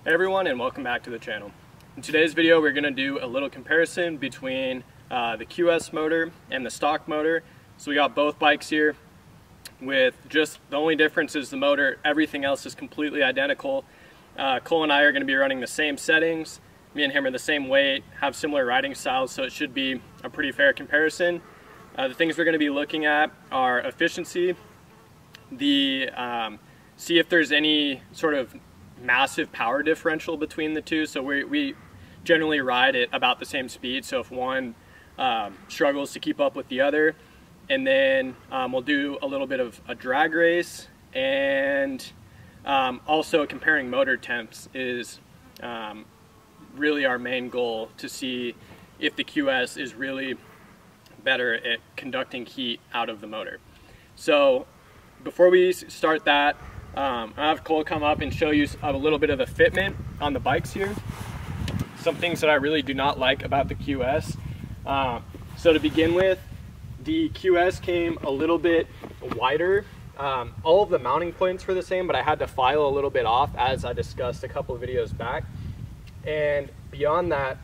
Hey everyone, and welcome back to the channel. In today's video we're going to do a little comparison between the QS motor and the stock motor. So we got both bikes here with just the only difference is the motor. Everything else is completely identical. Cole and I are going to be running the same settings. Me and him are the same weight, have similar riding styles, so it should be a pretty fair comparison. The things we're going to be looking at are efficiency, see if there's any sort of massive power differential between the two. So we generally ride at about the same speed, so if one struggles to keep up with the other. And then we'll do a little bit of a drag race, and also comparing motor temps is really our main goal, to see if the QS is really better at conducting heat out of the motor. So before we start that, I'll have Cole come up and show you a little bit of the fitment on the bikes here. Some things that I really do not like about the QS. So to begin with, the QS came a little bit wider. All of the mounting points were the same, but I had to file a little bit off, as I discussed a couple of videos back. And beyond that,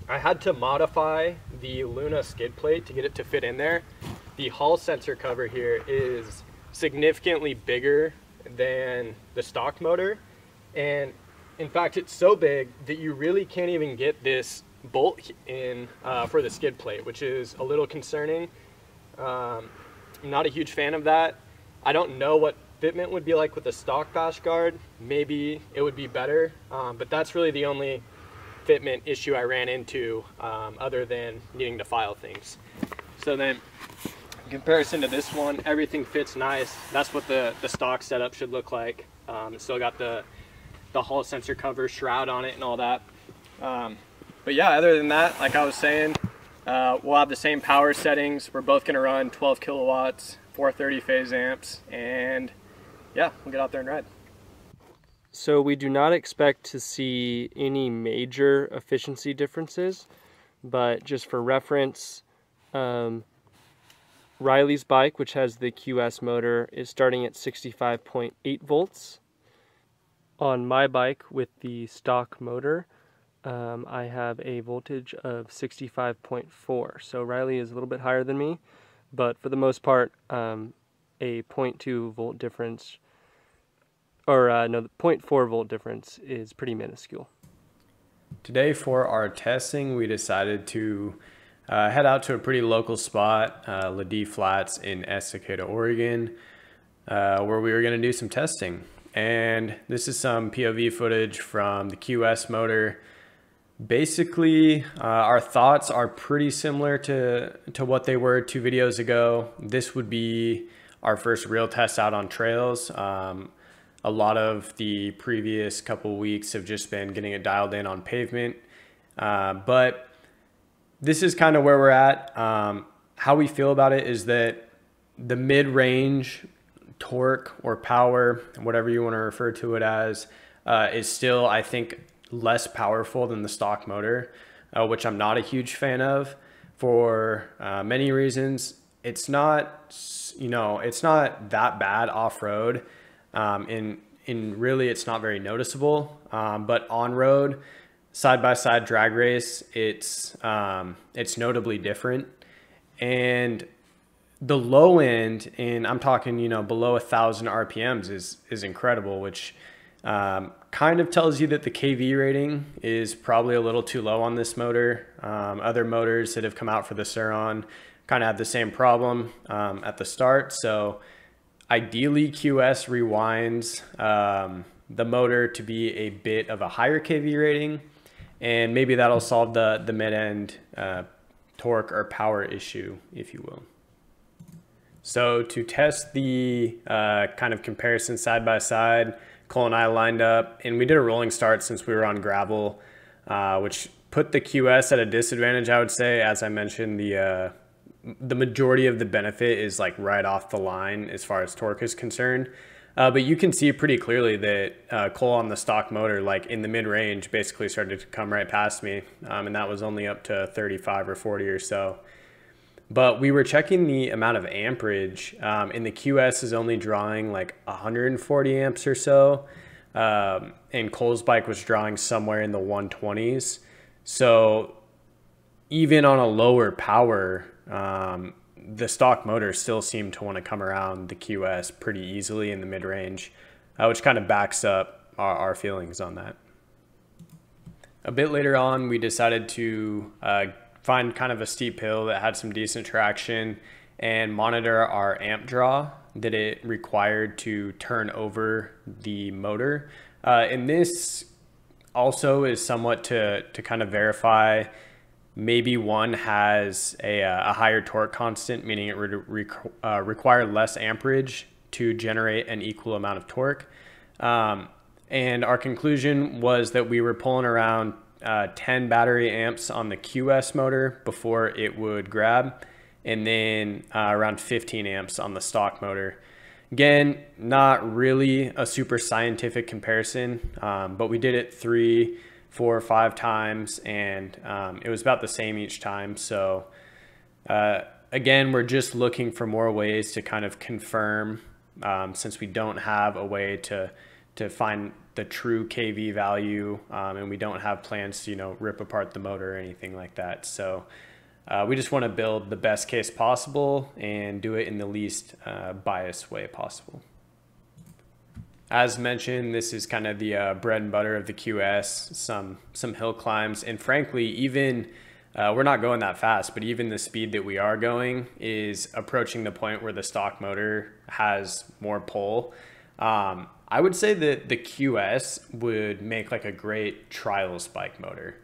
I had to modify the Luna skid plate to get it to fit in there. The hall sensor cover here is significantly bigger than the stock motor, and in fact it's so big that you really can't even get this bolt in for the skid plate, which is a little concerning. I'm not a huge fan of that. I don't know what fitment would be like with a stock bash guard. Maybe it would be better, but that's really the only fitment issue I ran into, other than needing to file things. So then, in comparison to this one, everything fits nice. That's what the stock setup should look like. It's still got the hall sensor cover, shroud on it and all that. But yeah, other than that, like I was saying, we'll have the same power settings. We're both gonna run 12 kilowatts, 430 phase amps, and yeah, we'll get out there and ride. So we do not expect to see any major efficiency differences, but just for reference, Riley's bike, which has the QS motor, is starting at 65.8 volts. On my bike with the stock motor, I have a voltage of 65.4. So Riley is a little bit higher than me, but for the most part, a 0.2 volt difference, or no, the 0.4 volt difference is pretty minuscule. Today for our testing, we decided to head out to a pretty local spot, Ladie Flats in Estacada, Oregon, where we were going to do some testing. And this is some POV footage from the QS motor. Basically, our thoughts are pretty similar to what they were 2 videos ago. This would be our first real test out on trails. A lot of the previous couple weeks have just been getting it dialed in on pavement. But this is kind of where we're at. How we feel about it is that the mid-range torque or power, whatever you want to refer to it as, is still, I think, less powerful than the stock motor, which I'm not a huge fan of for many reasons. It's not, it's not that bad off-road. In really, it's not very noticeable, but on-road, side-by-side drag race, it's notably different. And the low end, and I'm talking, below 1,000 RPMs is incredible, which kind of tells you that the kV rating is probably a little too low on this motor. Other motors that have come out for the SurRon kind of have the same problem at the start. So ideally, QS rewinds the motor to be a bit of a higher kV rating, and maybe that'll solve the mid-end torque or power issue, if you will. So to test the kind of comparison side by side, Cole and I lined up, and we did a rolling start since we were on gravel, which put the QS at a disadvantage, I would say. As I mentioned, the majority of the benefit is like right off the line as far as torque is concerned. But you can see pretty clearly that Cole on the stock motor, like in the mid-range, basically started to come right past me, and that was only up to 35 or 40 or so. But we were checking the amount of amperage, and the QS is only drawing like 140 amps or so, and Cole's bike was drawing somewhere in the 120s. So even on a lower power, the stock motor still seemed to want to come around the QS pretty easily in the mid-range, which kind of backs up our feelings on that. A bit later on, we decided to find kind of a steep hill that had some decent traction and monitor our amp draw that it required to turn over the motor. And this also is somewhat to kind of verify maybe one has a higher torque constant, meaning it would require less amperage to generate an equal amount of torque. And our conclusion was that we were pulling around 10 battery amps on the QS motor before it would grab, and then around 15 amps on the stock motor. Again, not really a super scientific comparison, but we did it 3, 4, 5 times, and it was about the same each time. So again, we're just looking for more ways to kind of confirm, since we don't have a way to find the true KV value, and we don't have plans to, you know, rip apart the motor or anything like that. So we just want to build the best case possible and do it in the least biased way possible. As mentioned, this is kind of the bread and butter of the QS, some hill climbs, and frankly, even we're not going that fast, but even the speed that we are going is approaching the point where the stock motor has more pull. I would say that the QS would make like a great trials bike motor.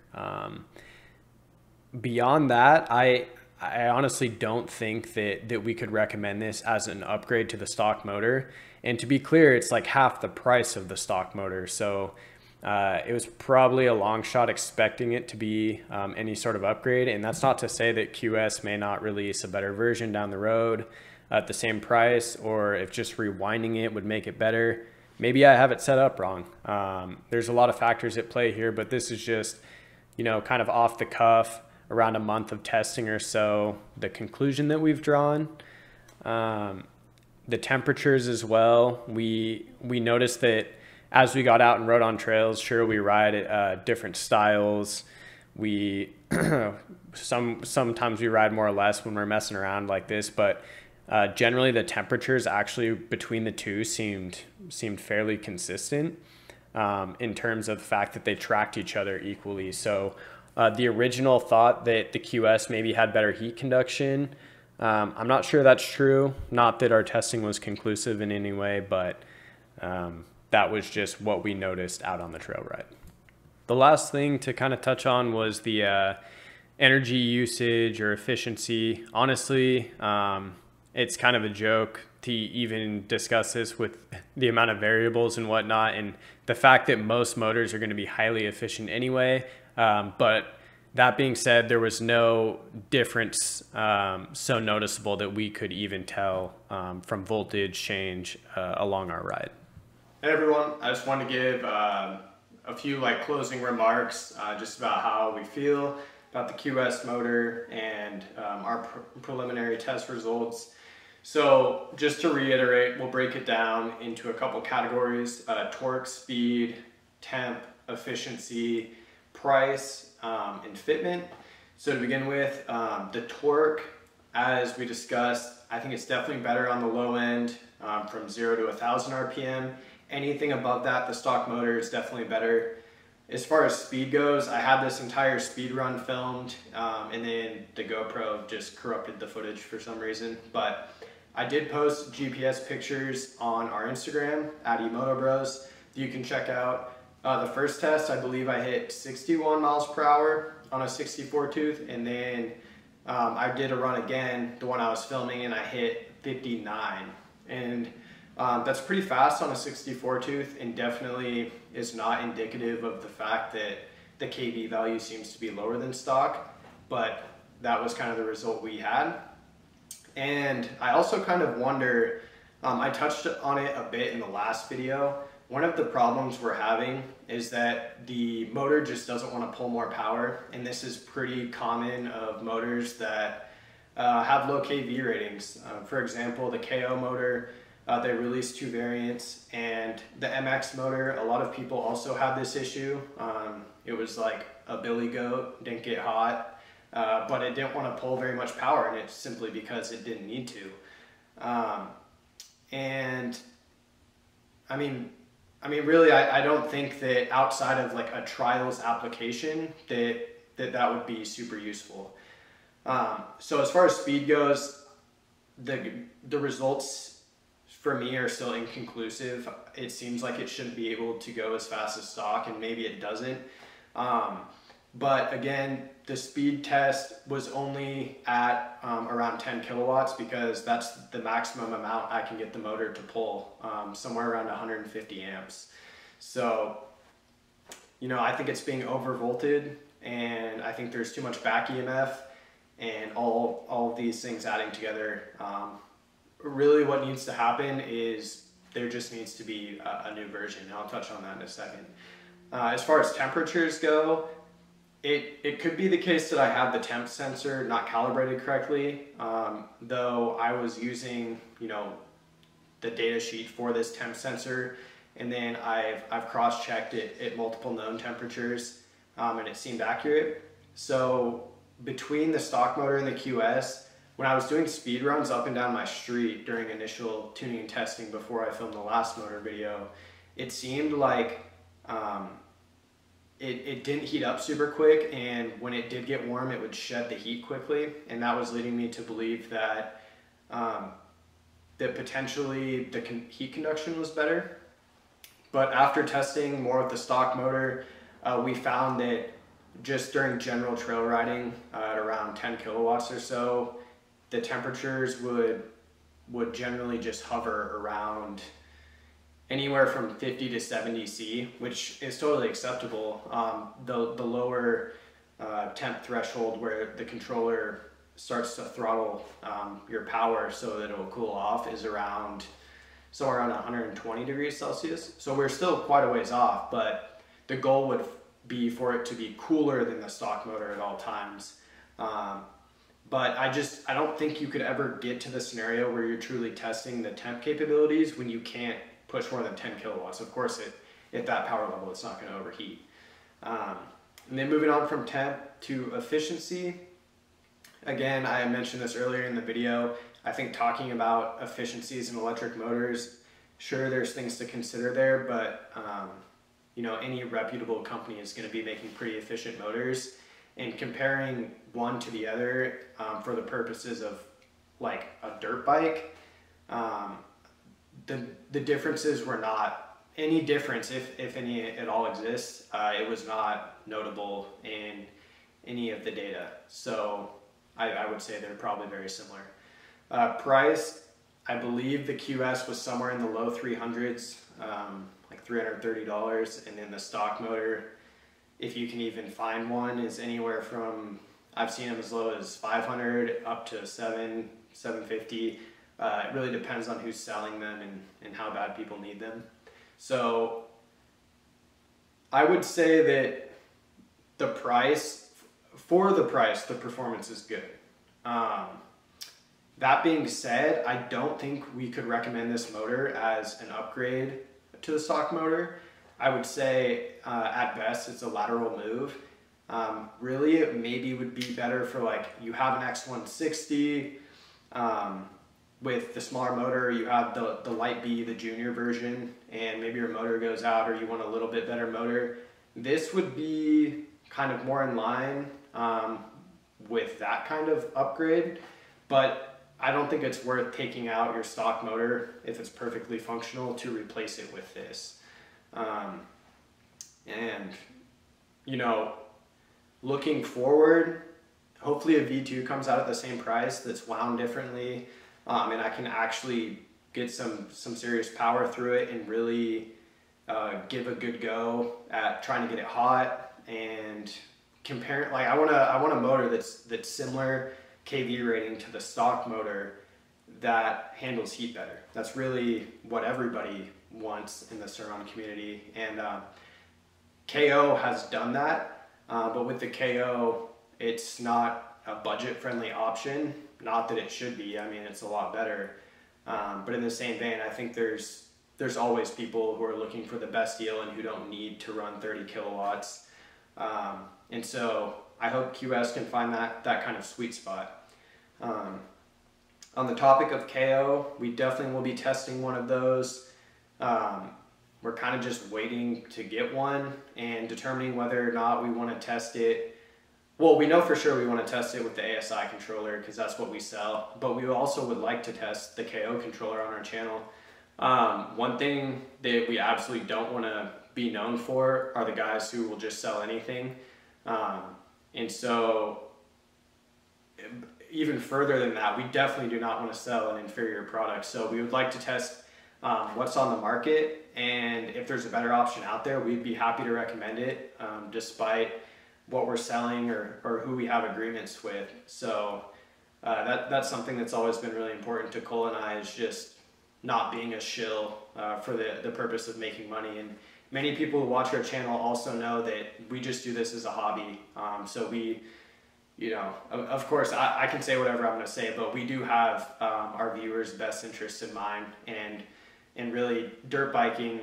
Beyond that, I honestly don't think that we could recommend this as an upgrade to the stock motor. And to be clear, it's like half the price of the stock motor. So it was probably a long shot expecting it to be any sort of upgrade. And that's not to say that QS may not release a better version down the road at the same price, or if just rewinding it would make it better. Maybe I have it set up wrong. There's a lot of factors at play here, but this is just, you know, kind of off the cuff, around a month of testing or so, the conclusion that we've drawn. The temperatures as well. We noticed that as we got out and rode on trails, sure, we ride different styles. We sometimes we ride more or less when we're messing around like this, but generally the temperatures actually between the two seemed fairly consistent in terms of the fact that they tracked each other equally. So the original thought that the QS maybe had better heat conduction, I'm not sure that's true. Not that our testing was conclusive in any way, but that was just what we noticed out on the trail ride. The last thing to kind of touch on was the energy usage or efficiency. Honestly, it's kind of a joke to even discuss this with the amount of variables and whatnot, and the fact that most motors are going to be highly efficient anyway. But that being said, there was no difference so noticeable that we could even tell from voltage change along our ride. Hey everyone, I just wanted to give a few closing remarks just about how we feel about the QS motor and our preliminary test results. So just to reiterate, we'll break it down into a couple categories: torque, speed, temp, efficiency, price, and fitment. So to begin with, the torque, as we discussed, I think it's definitely better on the low end from 0 to 1,000 RPM. Anything above that, the stock motor is definitely better. As far as speed goes, I had this entire speed run filmed, and then the GoPro just corrupted the footage for some reason. But I did post GPS pictures on our Instagram at E-Moto Bros that you can check out. The first test, I believe I hit 61 miles per hour on a 64 tooth, and then I did a run again, the one I was filming, and I hit 59. And that's pretty fast on a 64 tooth, and definitely is not indicative of the fact that the KV value seems to be lower than stock, but that was kind of the result we had. And I also kind of wonder, I touched on it a bit in the last video. One of the problems we're having is that the motor just doesn't want to pull more power, and this is pretty common of motors that have low KV ratings. For example, the KO motor They released 2 variants, and the MX motor, a lot of people also had this issue. It was like a billy goat, didn't get hot, but it didn't want to pull very much power in it simply because it didn't need to. And I mean, really, I don't think that outside of like a trials application that would be super useful. So as far as speed goes, the results for me are still inconclusive. It seems like it shouldn't be able to go as fast as stock, and maybe it doesn't. But again, the speed test was only at around 10 kilowatts because that's the maximum amount I can get the motor to pull, somewhere around 150 amps. So, you know, I think it's being overvolted, and I think there's too much back EMF, and all of these things adding together. Really what needs to happen is there just needs to be a new version, and I'll touch on that in a second. As far as temperatures go, it could be the case that I have the temp sensor not calibrated correctly, though I was using, you know, the data sheet for this temp sensor, and then I've cross-checked it at multiple known temperatures, and it seemed accurate. So between the stock motor and the QS, when I was doing speed runs up and down my street during initial tuning and testing before I filmed the last motor video, it seemed like it didn't heat up super quick, and when it did get warm, it would shed the heat quickly, and that was leading me to believe that that potentially the heat conduction was better. But after testing more with the stock motor, we found that just during general trail riding at around 10 kilowatts or so, the temperatures would generally just hover around anywhere from 50 to 70 C, which is totally acceptable. The lower temp threshold where the controller starts to throttle your power so that it will cool off is somewhere around 120 degrees Celsius. So we're still quite a ways off, but the goal would be for it to be cooler than the stock motor at all times. But I don't think you could ever get to the scenario where you're truly testing the temp capabilities when you can't push more than 10 kilowatts. Of course, at that power level, it's not going to overheat. And then moving on from temp to efficiency. Again, I mentioned this earlier in the video. I think talking about efficiencies in electric motors, sure, there's things to consider there, but you know, any reputable company is going to be making pretty efficient motors. And comparing one to the other for the purposes of like a dirt bike, the differences were not any difference, if any at all exists. It was not notable in any of the data. So I would say they're probably very similar. Price, I believe the QS was somewhere in the low 300s, like $330, and then the stock motor, if you can even find one, is anywhere from, I've seen them as low as 500 up to $750. It really depends on who's selling them and how bad people need them. So I would say that the price, the performance is good. That being said, I don't think we could recommend this motor as an upgrade to the stock motor. I would say at best it's a lateral move. Really, it maybe would be better for like you have an X160 with the smaller motor, you have the Light B, the junior version, and maybe your motor goes out or you want a little bit better motor. This would be kind of more in line with that kind of upgrade, but I don't think it's worth taking out your stock motor if it's perfectly functional to replace it with this. And, you know, looking forward, hopefully a V2 comes out at the same price that's wound differently, and I can actually get some serious power through it and really give a good go at trying to get it hot and compare. Like I want a motor that's similar kV rating to the stock motor that handles heat better. That's really what everybody wants in the SurRon community, and KO has done that, but with the KO, it's not a budget-friendly option. Not that it should be. I mean, it's a lot better, But in the same vein, I think there's always people who are looking for the best deal and who don't need to run 30 kilowatts. And so I hope QS can find that kind of sweet spot. On the topic of KO, we definitely will be testing one of those. We're kind of just waiting to get one and determining whether or not we want to test it. Well, we know for sure we want to test it with the ASI controller because that's what we sell, but we also would like to test the KO controller on our channel. One thing that we absolutely don't want to be known for are the guys who will just sell anything. And so even further than that, we definitely do not want to sell an inferior product. So we would like to test what's on the market, and if there's a better option out there, we'd be happy to recommend it, despite what we're selling or who we have agreements with. So that's something that's always been really important to Cole and I, is just not being a shill for the purpose of making money. And many people who watch our channel also know that we just do this as a hobby. So we, you know, of course I can say whatever I'm going to say, but we do have our viewers' best interests in mind. And really, dirt biking,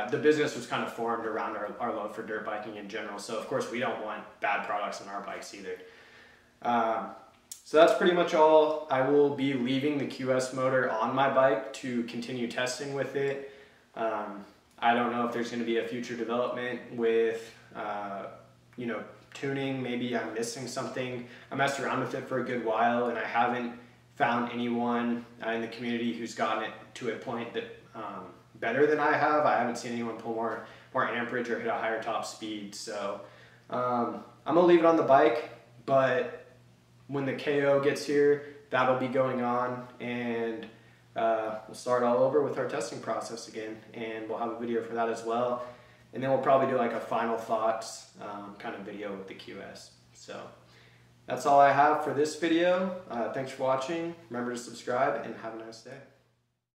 the business was kind of formed around our love for dirt biking in general. So of course we don't want bad products on our bikes either. So that's pretty much all. I will be leaving the QS motor on my bike to continue testing with it. I don't know if there's going to be a future development with, you know, tuning. Maybe I'm missing something. I messed around with it for a good while, and I haven't found anyone in the community who's gotten it to a point that better than I have. I haven't seen anyone pull more amperage or hit a higher top speed. So I'm gonna leave it on the bike, but when the KO gets here, that'll be going on, and we'll start all over with our testing process again, and we'll have a video for that as well. And then we'll probably do like a final thoughts kind of video with the QS. So that's all I have for this video. Thanks for watching. Remember to subscribe, and have a nice day.